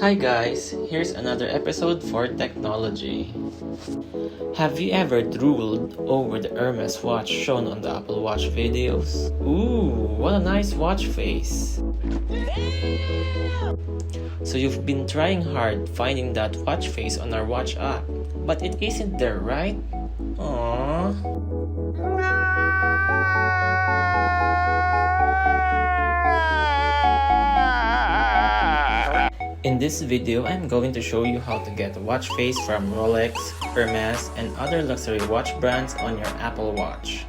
Hi guys, here's another episode for technology. Have you ever drooled over the Hermes watch shown on the Apple Watch videos? Ooh, what a nice watch face! So you've been trying hard finding that watch face on our watch app, but it isn't there, right? Aww. In this video, I'm going to show you how to get a watch face from Rolex, Hermes, and other luxury watch brands on your Apple Watch.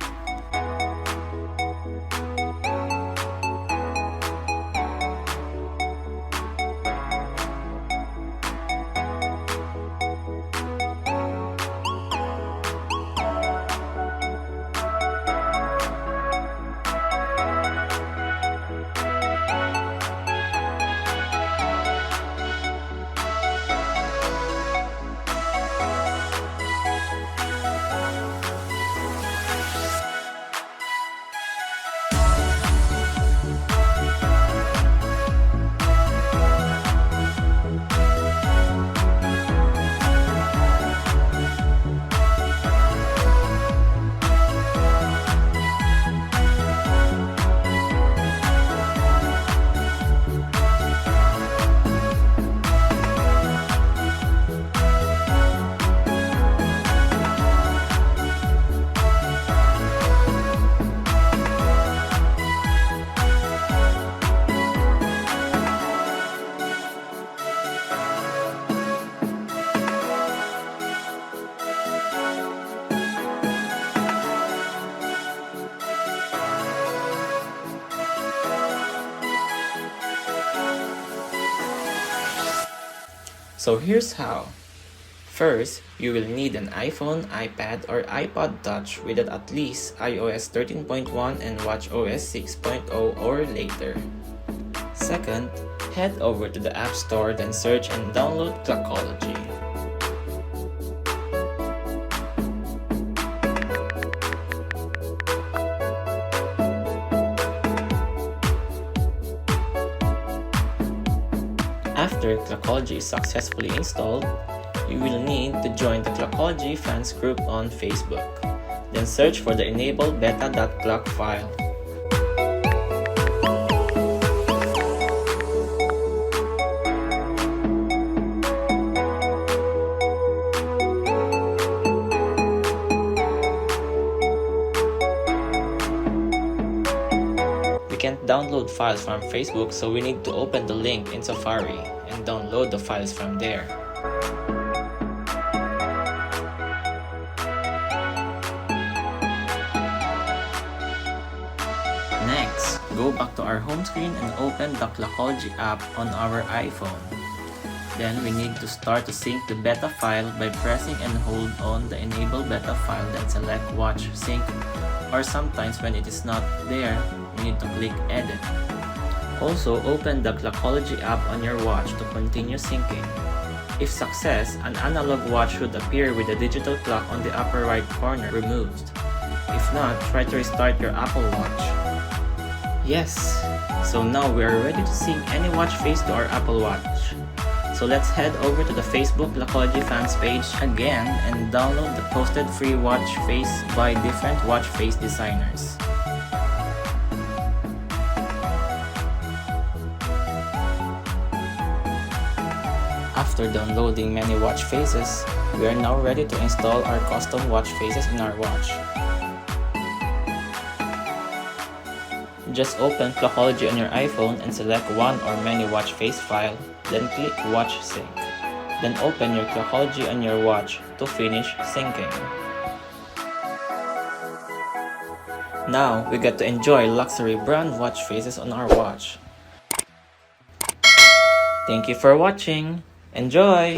So here's how. First, you will need an iPhone, iPad, or iPod Touch with at least iOS 13.1 and watchOS 6.0 or later. Second, head over to the App Store, then search and download Clockology. After Clockology is successfully installed, you will need to join the Clockology fans group on Facebook. Then search for the enable beta.clock file. We can't download files from Facebook, so we need to open the link in Safari and download the files from there. Next, go back to our home screen and open the Clockology app on our iPhone. Then we need to start to sync the beta file by pressing and hold on the enable beta file, then select watch sync, or sometimes when it is not there, you need to click edit. Also, open the Clockology app on your watch to continue syncing. If success, an analog watch should appear with a digital clock on the upper right corner removed. If not, try to restart your Apple Watch. Yes! So now we are ready to sync any watch face to our Apple Watch. So let's head over to the Facebook Clockology fans page again and download the posted free watch face by different watch face designers. After downloading many watch faces, we are now ready to install our custom watch faces in our watch. Just open Clockology on your iPhone and select one or many watch face file, then click Watch Sync. Then open your Clockology on your watch to finish syncing. Now, we get to enjoy luxury brand watch faces on our watch. Thank you for watching. Enjoy!